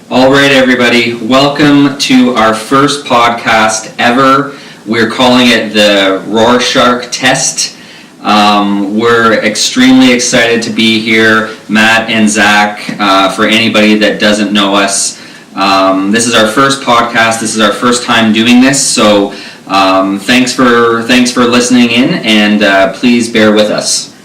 All right, everybody. Welcome to our first podcast ever. We're calling it the RoarShark Test. We're extremely excited to be here, Matt and Zach. For anybody that doesn't know us, this is our first podcast. This is our first time doing this, so thanks for listening in, and please bear with us.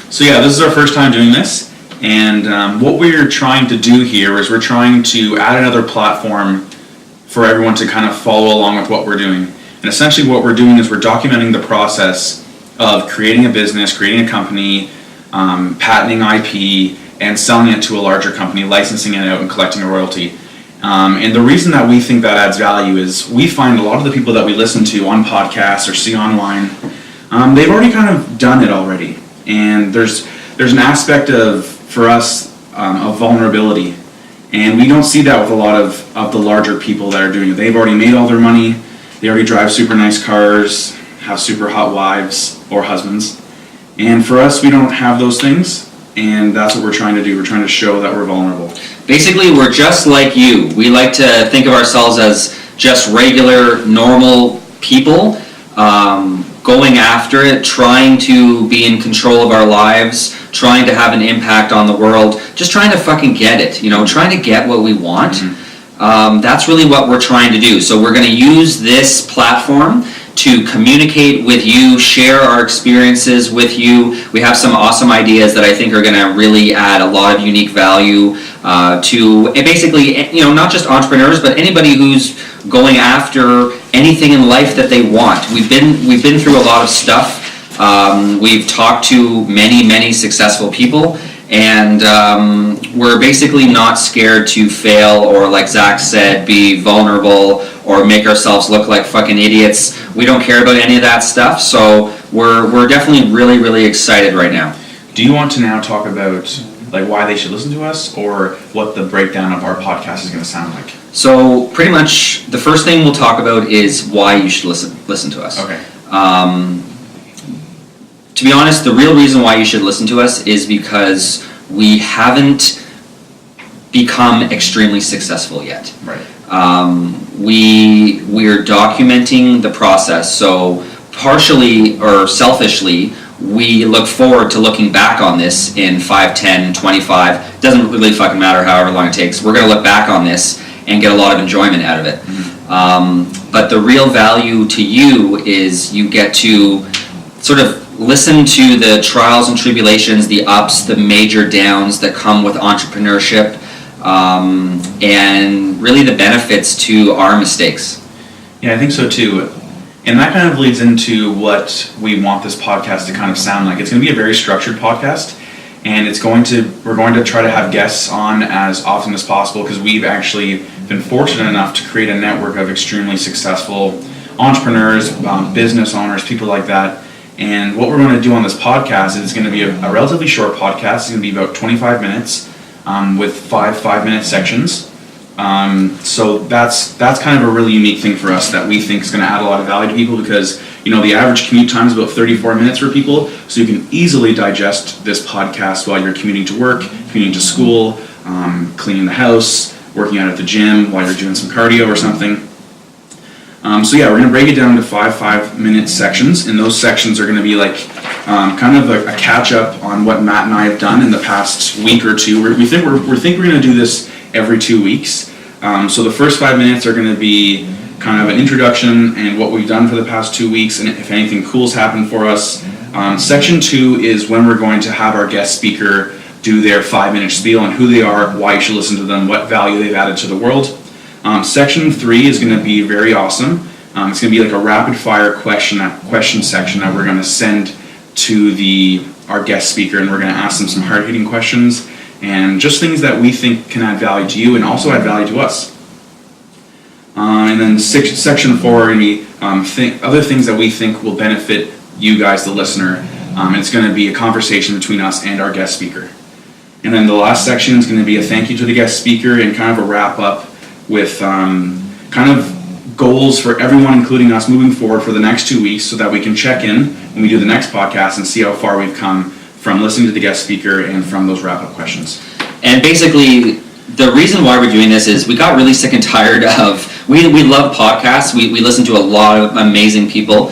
So yeah, this is our first time doing this. And what we're trying to do here is we're trying to add another platform for everyone to kind of follow along with what we're doing. And essentially what we're doing is we're documenting the process of creating a business, creating a company, patenting IP, and selling it to a larger company, licensing it out and collecting a royalty. And the reason that we think that adds value is we find a lot of the people that we listen to on podcasts or see online, they've already kind of done it already. And there's an aspect for us, of vulnerability. And we don't see that with a lot of the larger people that are doing it. They've already made all their money, they already drive super nice cars, have super hot wives or husbands. And for us, we don't have those things, and that's what we're trying to do. We're trying to show that we're vulnerable. Basically, we're just like you. We like to think of ourselves as just regular, normal people, going after it, trying to be in control of our lives, trying to have an impact on the world, just trying to fucking get it, trying to get what we want. Mm-hmm. That's really what we're trying to do. So we're going to use this platform to communicate with you, share our experiences with you. We have some awesome ideas that I think are going to really add a lot of unique value to basically, not just entrepreneurs, but anybody who's going after anything in life that they want. We've been through a lot of stuff. We've talked to many successful people, and we're basically not scared to fail or, like Zach said, be vulnerable or make ourselves look like fucking idiots. We don't care about any of that stuff, so we're definitely really excited right now. Do you want to now talk about why they should listen to us, or what the breakdown of our podcast is going to sound like? So pretty much the first thing we'll talk about is why you should listen to us. Okay. To be honest, the real reason why you should listen to us is because we haven't become extremely successful yet. Right. We're documenting the process, so partially or selfishly, we look forward to looking back on this in 5, 10, 25. It doesn't really fucking matter however long it takes. We're going to look back on this and get a lot of enjoyment out of it. Mm-hmm. But the real value to you is you get to sort of listen to the trials and tribulations, the ups, the major downs that come with entrepreneurship, and really the benefits to our mistakes. Yeah, I think so too. And that kind of leads into what we want this podcast to kind of sound like. It's going to be a very structured podcast, and we're going to try to have guests on as often as possible, because we've actually been fortunate enough to create a network of extremely successful entrepreneurs, business owners, people like that. And what we're going to do on this podcast is it's going to be a relatively short podcast. It's going to be about 25 minutes with five-minute sections. So that's kind of a really unique thing for us that we think is going to add a lot of value to people, because the average commute time is about 34 minutes for people, so you can easily digest this podcast while you're commuting to work, commuting to school, cleaning the house, working out at the gym, while you're doing some cardio or something. So yeah, we're going to break it down into 5-minute sections, and those sections are going to be kind of a catch-up on what Matt and I have done in the past week or two. We think we're going to do this every 2 weeks. So the first 5 minutes are going to be kind of an introduction and what we've done for the past 2 weeks, and if anything cool's happened for us. Section 2 is when we're going to have our guest speaker do their 5-minute spiel on who they are, why you should listen to them, what value they've added to the world. Section 3 is going to be very awesome. It's going to be like a rapid-fire question section that we're going to send to our guest speaker, and we're going to ask them some hard-hitting questions and just things that we think can add value to you and also add value to us. And then section 4 are going to be other things that we think will benefit you guys, the listener. And it's going to be a conversation between us and our guest speaker. And then the last section is going to be a thank you to the guest speaker and kind of a wrap-up with kind of goals for everyone, including us, moving forward for the next 2 weeks, so that we can check in when we do the next podcast and see how far we've come from listening to the guest speaker and from those wrap-up questions. And basically, the reason why we're doing this is we got really sick and tired of, we love podcasts, we listen to a lot of amazing people,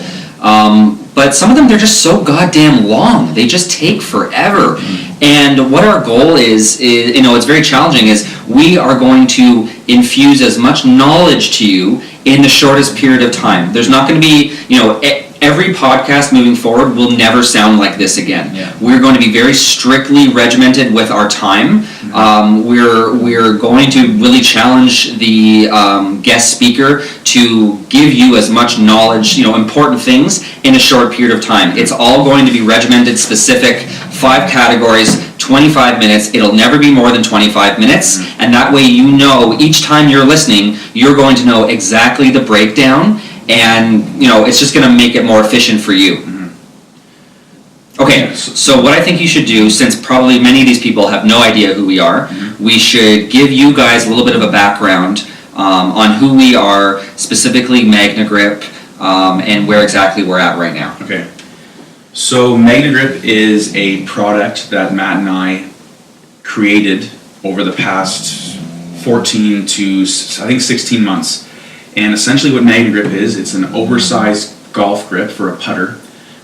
but some of them, they're just so goddamn long. They just take forever. And what our goal is, it's very challenging, is we are going to infuse as much knowledge to you in the shortest period of time. There's not going to be, every podcast moving forward will never sound like this again. Yeah. We're going to be very strictly regimented with our time. We're going to really challenge the guest speaker to give you as much knowledge, important things in a short period of time. It's all going to be regimented, specific, 5 categories, 25 minutes. It'll never be more than 25 minutes, and that way each time you're listening, you're going to know exactly the breakdown, and it's just going to make it more efficient for you. Okay, so what I think you should do, since probably many of these people have no idea who we are, we should give you guys a little bit of a background on who we are, specifically MagnaGrip, and where exactly we're at right now. Okay. So MagnaGrip is a product that Matt and I created over the past 14 to, I think, 16 months. And essentially what MagnaGrip is, it's an oversized golf grip for a putter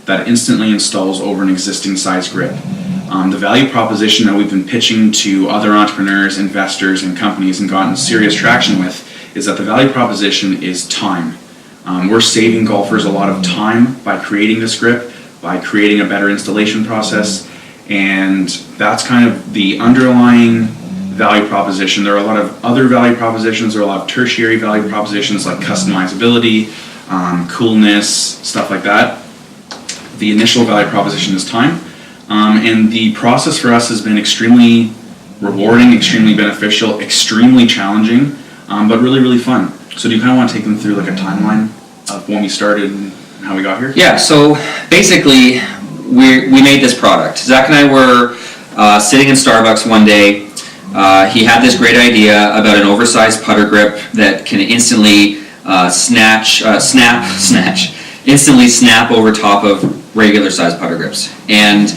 that instantly installs over an existing size grip. The value proposition that we've been pitching to other entrepreneurs, investors, and companies and gotten serious traction with is that the value proposition is time. We're saving golfers a lot of time by creating this grip, by creating a better installation process, and that's kind of the underlying value proposition. There are a lot of other value propositions. There are a lot of tertiary value propositions like customizability, coolness, stuff like that. The initial value proposition is time, and the process for us has been extremely rewarding, extremely beneficial, extremely challenging, but really, really fun. So do you kind of want to take them through like a timeline of when we started and how we got here? Yeah, so basically we made this product. Zach and I were sitting in Starbucks one day. He had this great idea about an oversized putter grip that can instantly instantly snap over top of regular size putter grips. And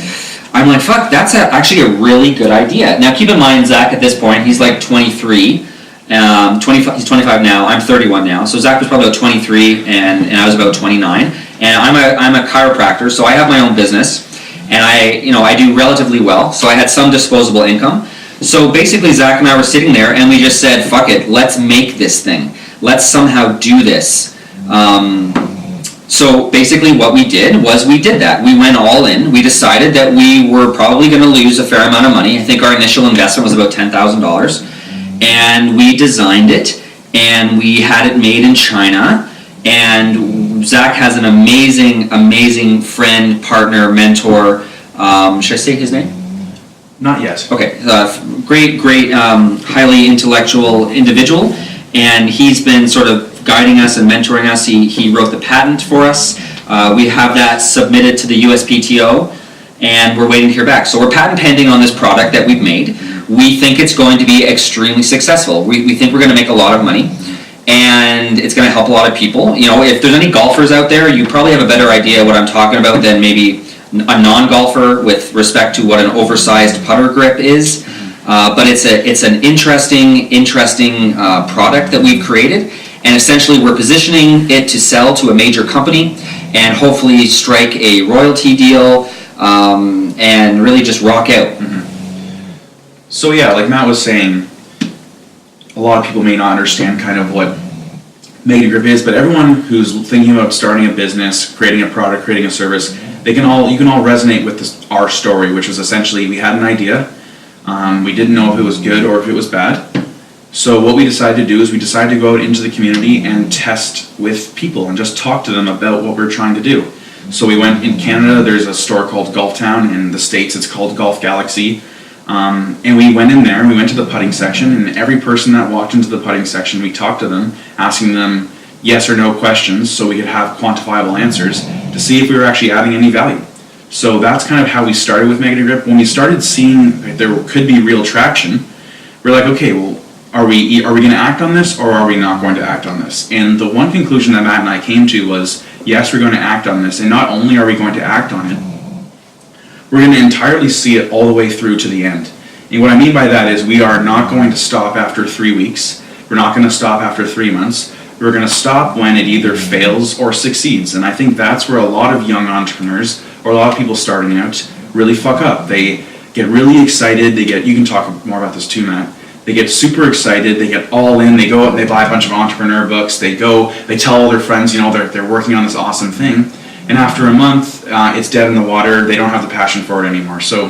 I'm like, fuck, that's actually a really good idea. Now keep in mind, Zach at this point, he's like 23. 25, he's 25 now, I'm 31 now. So Zach was probably about 23 and I was about 29. And I'm a chiropractor, so I have my own business. And I do relatively well, so I had some disposable income. So basically Zach and I were sitting there and we just said, fuck it, let's make this thing. Let's somehow do this. So basically what we did was we did that. We went all in. We decided that we were probably going to lose a fair amount of money. I think our initial investment was about $10,000. And we designed it, and we had it made in China. And Zach has an amazing friend, partner, mentor. Should I say his name? Not yet. Okay, great, highly intellectual individual, and he's been sort of guiding us and mentoring us. He wrote the patent for us. We have that submitted to the USPTO, and we're waiting to hear back. So we're patent pending on this product that we've made. We think it's going to be extremely successful. We think we're going to make a lot of money, and it's going to help a lot of people. If there's any golfers out there, you probably have a better idea what I'm talking about than maybe a non-golfer with respect to what an oversized putter grip is. But it's an interesting product that we've created, and essentially we're positioning it to sell to a major company and hopefully strike a royalty deal and really just rock out. So yeah, like Matt was saying, a lot of people may not understand kind of what MagnaGrip is, but everyone who's thinking about starting a business, creating a product, creating a service, you can all resonate with our story, which was essentially we had an idea, we didn't know if it was good or if it was bad. So what we decided to do is we decided to go out into the community and test with people and just talk to them about what we're trying to do. So we went in Canada, there's a store called Golf Town. In the States, it's called Golf Galaxy. And we went in there and we went to the putting section, and every person that walked into the putting section, we talked to them, asking them yes or no questions so we could have quantifiable answers to see if we were actually adding any value. So that's kind of how we started with MagnaGrip. When we started seeing that there could be real traction, we're like, okay, well, are we going to act on this or are we not going to act on this? And the one conclusion that Matt and I came to was, yes, we're going to act on this, and not only are we going to act on it, we're going to entirely see it all the way through to the end. And what I mean by that is we are not going to stop after 3 weeks. We're not going to stop after 3 months. We're going to stop when it either fails or succeeds. And I think that's where a lot of young entrepreneurs or a lot of people starting out really fuck up. They get really excited. You can talk more about this too, Matt. They get super excited. They get all in. They go out and they buy a bunch of entrepreneur books. They tell all their friends, they're working on this awesome thing. And after a month, it's dead in the water. They don't have the passion for it anymore. So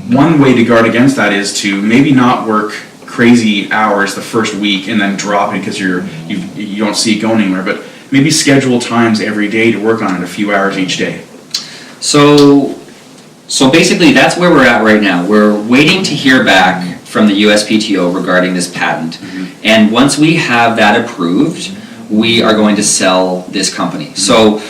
one way to guard against that is to maybe not work crazy hours the first week and then drop it because you don't see it going anywhere, but maybe schedule times every day to work on it, a few hours each day. So basically that's where we're at right now. We're waiting to hear back from the USPTO regarding this patent. Mm-hmm. And once we have that approved, we are going to sell this company. Mm-hmm. So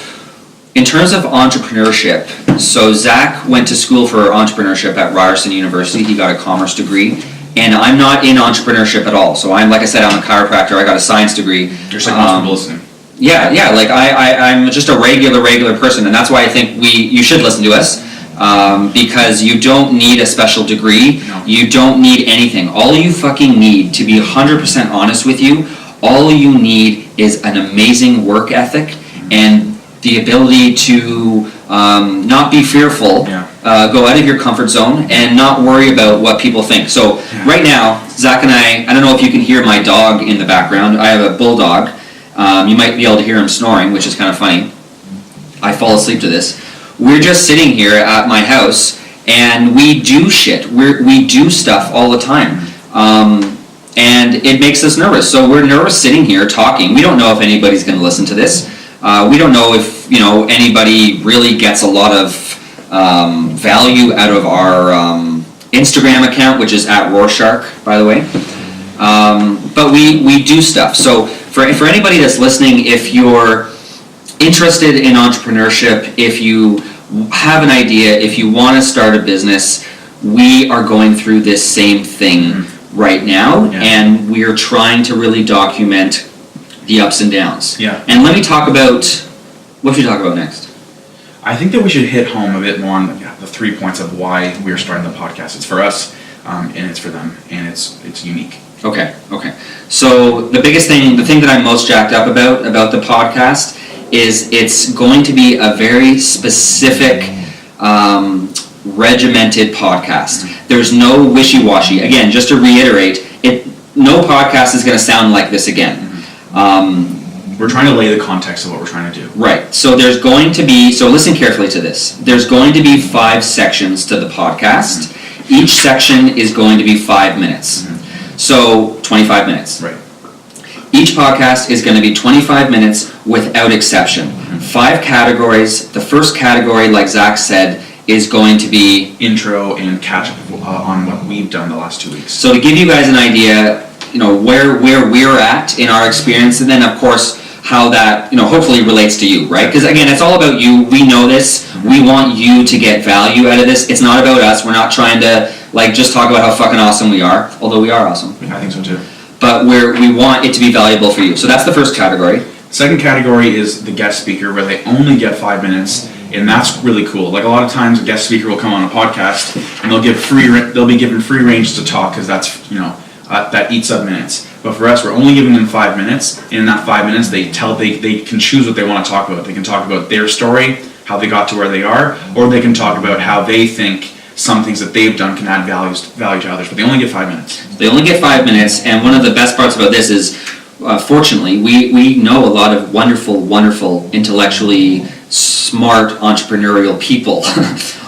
in terms of entrepreneurship, so Zach went to school for entrepreneurship at Ryerson University. He got a commerce degree. And I'm not in entrepreneurship at all. So like I said, I'm a chiropractor. I got a science degree. You're saying most people listening. Yeah. Like I'm just a regular person, and that's why I think you should listen to us, because you don't need a special degree. No. You don't need anything. All you fucking need, to be 100% honest with you, all you need is an amazing work ethic and the ability to not be fearful. Yeah. Go out of your comfort zone and not worry about what people think. So right now, Zach and I don't know if you can hear my dog in the background. I have a bulldog. You might be able to hear him snoring, which is kind of funny. I fall asleep to this. We're just sitting here at my house and we do shit. We do stuff all the time. And it makes us nervous. So we're nervous sitting here talking. We don't know if anybody's going to listen to this. We don't know if anybody really gets a lot of value out of our Instagram account, which is at RoarShark, by the way. But we do stuff. So for anybody that's listening, if you're interested in entrepreneurship, if you have an idea, if you want to start a business, we are going through this same thing right now, and we're trying to really document the ups and downs. Yeah. And let me talk about, what should we talk about next? I think that we should hit home a bit more on the 3 points of why we're starting the podcast. It's for us, and it's for them, and it's unique. Okay. So the thing that I'm most jacked up about the podcast is it's going to be a very specific, regimented podcast. Mm-hmm. There's no wishy-washy. Again, just to reiterate, no podcast is going to sound like this again. Mm-hmm. We're trying to lay the context of what we're trying to do. Right. So there's going to be, so listen carefully to this. There's going to be 5 sections to the podcast. Mm-hmm. Each section is going to be 5 minutes. Mm-hmm. So 25 minutes. Right. Each podcast is going to be 25 minutes without exception. Mm-hmm. 5 categories. The first category, like Zach said, is going to be intro and catch up on what we've done the last 2 weeks. So to give you guys an idea, where we're at in our experience, and then of course how that hopefully relates to you, right? Because again, it's all about you. We know this. We want you to get value out of this. It's not about us. We're not trying to just talk about how fucking awesome we are, although we are awesome. I think so too. But we want it to be valuable for you. So that's the first category. Second category is the guest speaker, where they only get 5 minutes. And that's really cool. Like a lot of times, a guest speaker will come on a podcast, and they'll be given free range to talk because that's that eats up minutes. But for us, we're only giving them 5 minutes. And in that 5 minutes, they can choose what they want to talk about. They can talk about their story, how they got to where they are, or they can talk about how they think some things that they've done can add value to others. But they only get 5 minutes. They only get 5 minutes, and one of the best parts about this is, fortunately, we know a lot of wonderful, intellectually smart, entrepreneurial people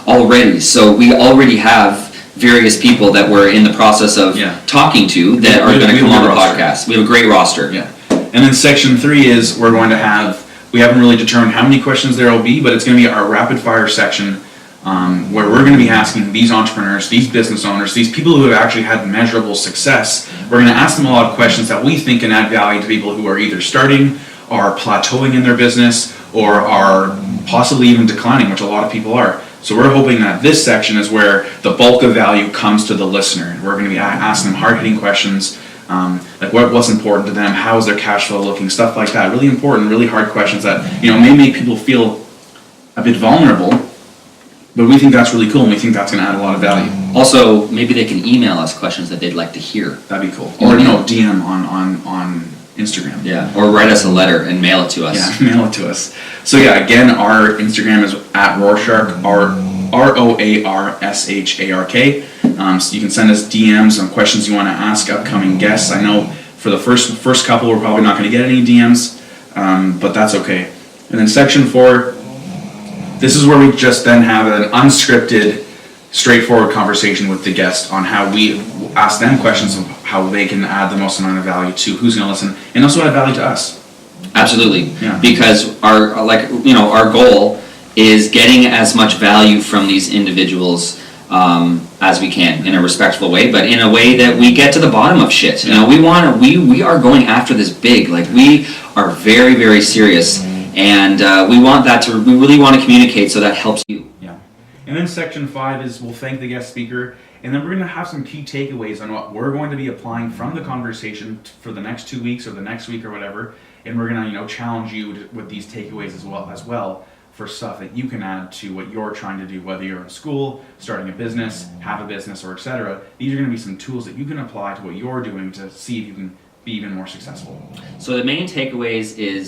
already. So we already have various people that we're in the process of talking to that are going to come on the podcast. We have a great roster. Yeah. And then section 3 is we haven't really determined how many questions there will be, but it's going to be our rapid fire section where we're going to be asking these entrepreneurs, these business owners, these people who have actually had measurable success. We're going to ask them a lot of questions that we think can add value to people who are either starting, are plateauing in their business, or are possibly even declining, which a lot of people are. So we're hoping that this section is where the bulk of value comes to the listener. We're going to be asking them hard-hitting questions, like what's important to them, how is their cash flow looking, stuff like that. Really important, really hard questions that may make people feel a bit vulnerable But we think that's really cool, and we think that's going to add a lot of value. Also, maybe they can email us questions that they'd like to hear. That'd be cool. Or DM on Instagram. Yeah, or write us a letter and mail it to us. Yeah, mail it to us. So yeah, again, our Instagram is at RoarShark, RoarShark. So you can send us DMs on questions you want to ask upcoming guests. I know for the first couple, we're probably not going to get any DMs, but that's okay. And then section 4, this is where we just then have an unscripted, straightforward conversation with the guest on how we ask them questions of how they can add the most amount of value to who's going to listen, and also add value to us. Absolutely. Yeah. Because our goal is getting as much value from these individuals as we can in a respectful way, but in a way that we get to the bottom of shit. You know, we are going after this big. Like, we are very, very serious, and we really want to communicate so that helps you. Yeah. And then section 5 is we'll thank the guest speaker, and then we're going to have some key takeaways on what we're going to be applying from the conversation for the next 2 weeks or the next week or whatever, and we're going to challenge you with these takeaways as well for stuff that you can add to what you're trying to do, whether you're in school, starting a business, have a business, or etc. These are going to be some tools that you can apply to what you're doing to see if you can be even more successful. So the main takeaways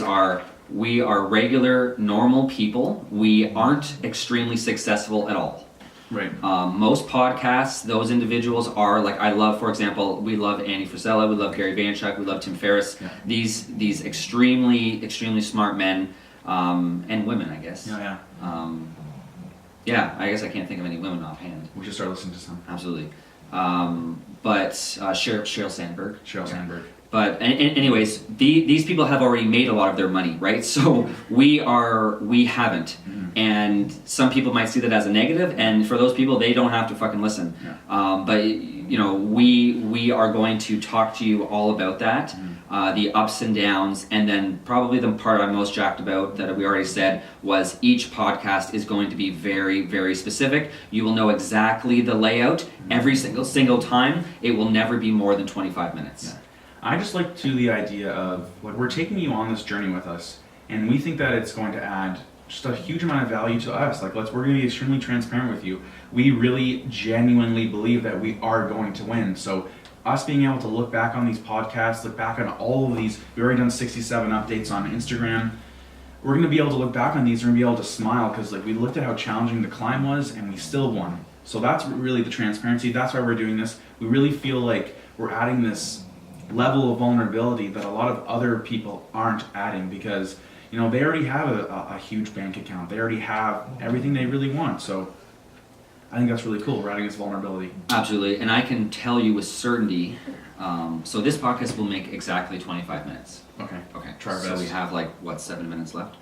are: we are regular, normal people. We aren't extremely successful at all. Right. Most podcasts, those individuals are like, for example, we love Andy Frisella, we love Gary Vaynerchuk, we love Tim Ferriss. Yeah. These extremely, extremely smart men and women, I guess. Yeah. I guess I can't think of any women offhand. We should start listening to some. Absolutely. But Sheryl Sandberg. Sheryl Sandberg. But anyways, these people have already made a lot of their money, right? So we haven't. Mm-hmm. And some people might see that as a negative, and for those people, they don't have to fucking listen. Yeah. But we are going to talk to you all about that, Mm-hmm. the ups and downs, and then probably the part I'm most jacked about that we already said was each podcast is going to be very, very specific. You will know exactly the layout every single time. It will never be more than 25 minutes. Yeah. I just like the idea of we're taking you on this journey with us, and we think that it's going to add just a huge amount of value to us. We're going to be extremely transparent with you. We really genuinely believe that we are going to win. So us being able to look back on these podcasts, look back on all of these, we've already done 67 updates on Instagram. We're going to be able to look back on these and be able to smile because we looked at how challenging the climb was and we still won. So that's really the transparency. That's why we're doing this. We really feel like we're adding this level of vulnerability that a lot of other people aren't adding because they already have a huge bank account. They already have everything they really want. So I think that's really cool. We're adding this vulnerability. Absolutely. And I can tell you with certainty, so this podcast will make exactly 25 minutes. Okay. Try our best. So we have 7 minutes left.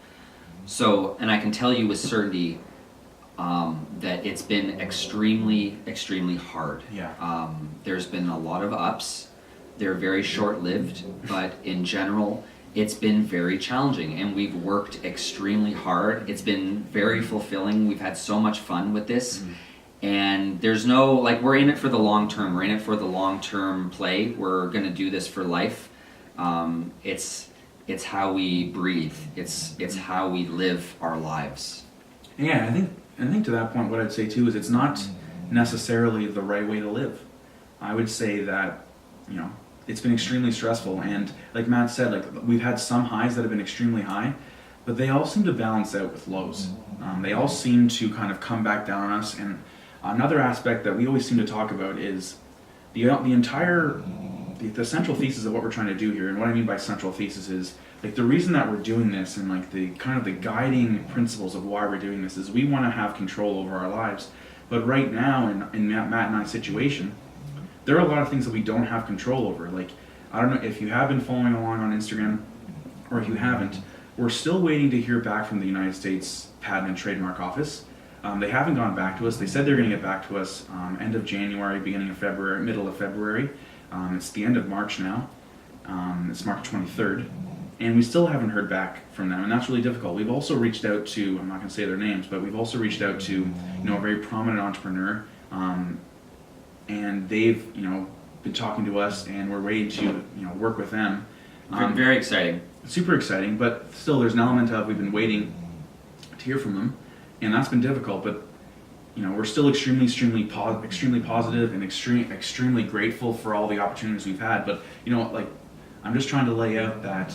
So, and I can tell you with certainty that it's been extremely, extremely hard. Yeah. There's been a lot of ups. They're very short-lived, but in general, it's been very challenging, and we've worked extremely hard. It's been very fulfilling. We've had so much fun with this, and there's no, we're in it for the long term. We're in it for the long-term play. We're going to do this for life. It's how we breathe. It's how we live our lives. Yeah, I think to that point, what I'd say too is it's not necessarily the right way to live. I would say that, it's been extremely stressful, and like Matt said, we've had some highs that have been extremely high, but they all seem to balance out with lows. They all seem to kind of come back down on us, and another aspect that we always seem to talk about is the central thesis of what we're trying to do here. And what I mean by central thesis is the reason that we're doing this, and the kind of the guiding principles of why we're doing this is we want to have control over our lives. But right now in Matt and I's situation, there are a lot of things that we don't have control over. I don't know if you have been following along on Instagram, or if you haven't, we're still waiting to hear back from the United States Patent and Trademark Office. They haven't gone back to us. They said they're going to get back to us end of January, beginning of February, middle of February. It's the end of March now. It's March 23rd. And we still haven't heard back from them, and that's really difficult. We've also reached out to, I'm not going to say their names, but we've also reached out to a very prominent entrepreneur, and they've been talking to us, and we're ready to work with them. Very exciting. Super exciting, but still there's an element of we've been waiting to hear from them, and that's been difficult. But we're still extremely positive and extremely grateful for all the opportunities we've had. But I'm just trying to lay out that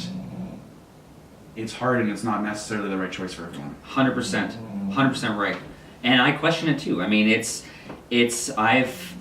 it's hard and it's not necessarily the right choice for everyone. 100% right. And I question it too. I mean,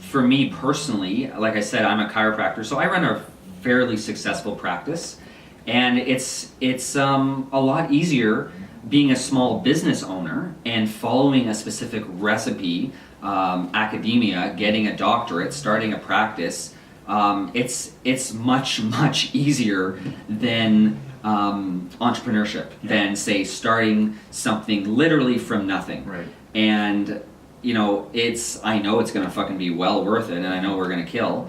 for me personally, like I said, I'm a chiropractor, so I run a fairly successful practice, and it's a lot easier being a small business owner and following a specific recipe, academia, getting a doctorate, starting a practice. It's much easier than entrepreneurship, than say starting something literally from nothing. Right. And I know it's gonna fucking be well worth it, and I know we're gonna kill.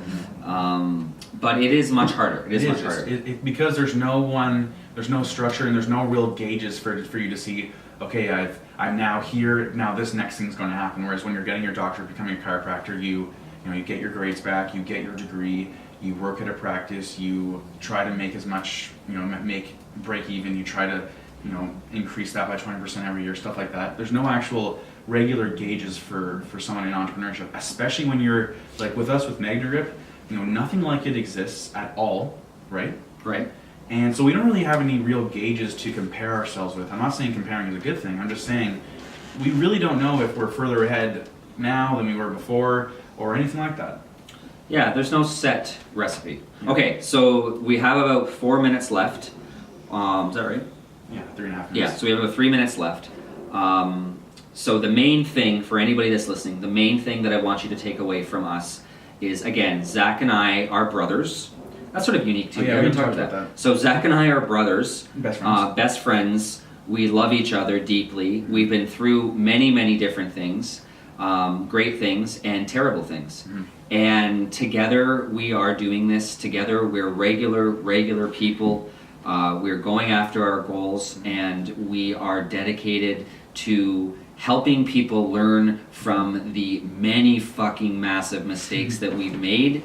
But it is much harder. It is much harder. Because there's no structure and there's no real gauges for you to see, okay, I'm now here, now this next thing's going to happen. Whereas when you're getting your doctorate, becoming a chiropractor, you get your grades back, you get your degree, you work at a practice, you try to make as much, break even, you try to, increase that by 20% every year, stuff like that. There's no actual regular gauges for someone in entrepreneurship, especially when you're, like with us with Magna nothing like it exists at all, right? Right. And so we don't really have any real gauges to compare ourselves with. I'm not saying comparing is a good thing. I'm just saying we really don't know if we're further ahead now than we were before or anything like that. Yeah, there's no set recipe. Okay, so we have about 4 minutes left. Is that right? Yeah, 3.5 minutes. Yeah, so we have about 3 minutes left. So the main thing for anybody that's listening, the main thing that I want you to take away from us is, again, Zach and I are brothers. That's sort of unique too. Oh, yeah, we talked about that. So Zach and I are brothers. Best friends. Best friends. We love each other deeply. We've been through many different things, great things and terrible things. Mm-hmm. And together we are doing this. Together we're regular people. We're going after our goals, and we are dedicated to helping people learn from the many fucking massive mistakes that we've made.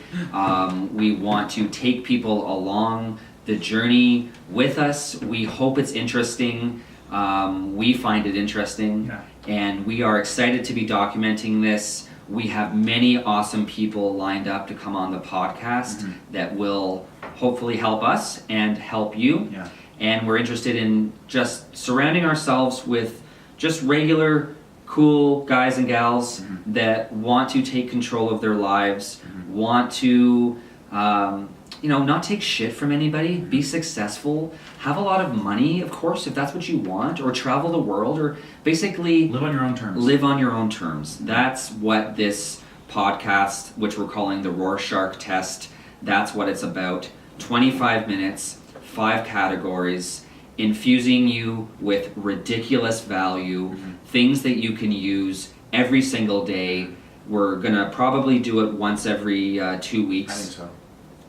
We want to take people along the journey with us. We hope it's interesting. We find it interesting. Yeah. And we are excited to be documenting this. We have many awesome people lined up to come on the podcast that will hopefully help us and help you. Yeah. And we're interested in just surrounding ourselves with just regular, cool guys and gals that want to take control of their lives, want to, not take shit from anybody, be successful, have a lot of money, of course, if that's what you want, or travel the world, or basically live on your own terms. Live on your own terms. That's what this podcast, which we're calling the RoarShark Test, that's what it's about. 25 minutes, 5 categories, infusing you with ridiculous value, things that you can use every single day. We're gonna probably do it once every 2 weeks. I think so.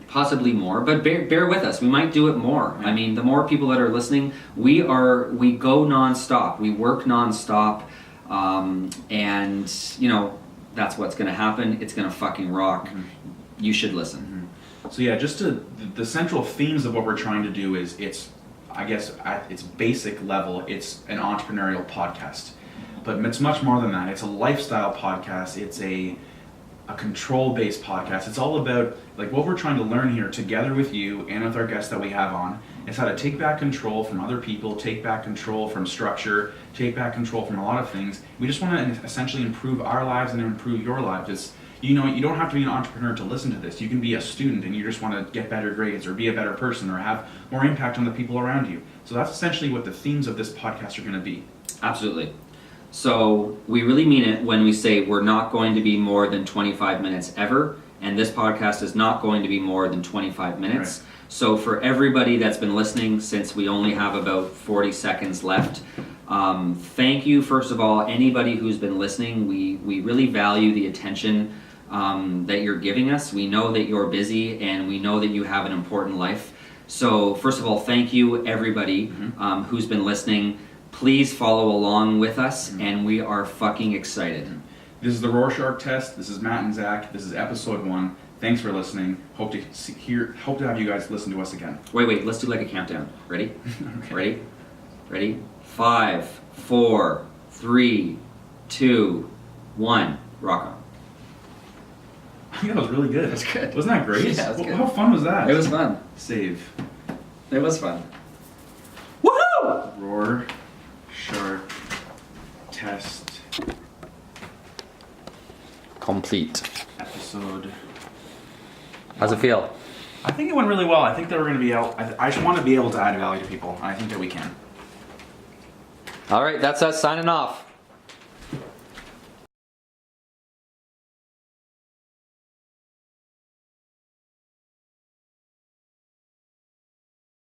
Possibly more, but bear with us. We might do it more. Yeah. I mean, the more people that are listening, we go nonstop. We work nonstop, and that's what's gonna happen. It's gonna fucking rock. You should listen. So yeah, the central themes of what we're trying to do is I guess at its basic level, it's an entrepreneurial podcast. But it's much more than that. It's a lifestyle podcast. It's a control-based podcast. It's all about, like, what we're trying to learn here together with you and with our guests that we have on is how to take back control from other people, take back control from structure, take back control from a lot of things. We just want to essentially improve our lives and improve your lives. It's, you don't have to be an entrepreneur to listen to this. You can be a student and you just want to get better grades or be a better person or have more impact on the people around you. So that's essentially what the themes of this podcast are going to be. Absolutely. So we really mean it when we say we're not going to be more than 25 minutes ever, and this podcast is not going to be more than 25 minutes. Right. So for everybody that's been listening, since we only have about 40 seconds left, thank you, first of all, anybody who's been listening. We really value the attention that you're giving us. We know that you're busy, and we know that you have an important life. So first of all, thank you, everybody who's been listening. Please follow along with us, and we are fucking excited. This is the RoarShark Test. This is Matt and Zach. This is episode 1. Thanks for listening. Hope to have you guys listen to us again. Wait. Let's do like a countdown. Ready? Okay. Ready? 5, 4, 3, 2, 1. Rock on. I think that was really good. That's good. Wasn't that great? Yeah, it was good. How fun was that? It was fun. Save. It was fun. Woohoo! Roar, shark, test, Complete. episode. How's it feel? I think it went really well. I think that we're going to be able. I just want to be able to add value to people. And I think that we can. All right, that's us signing off.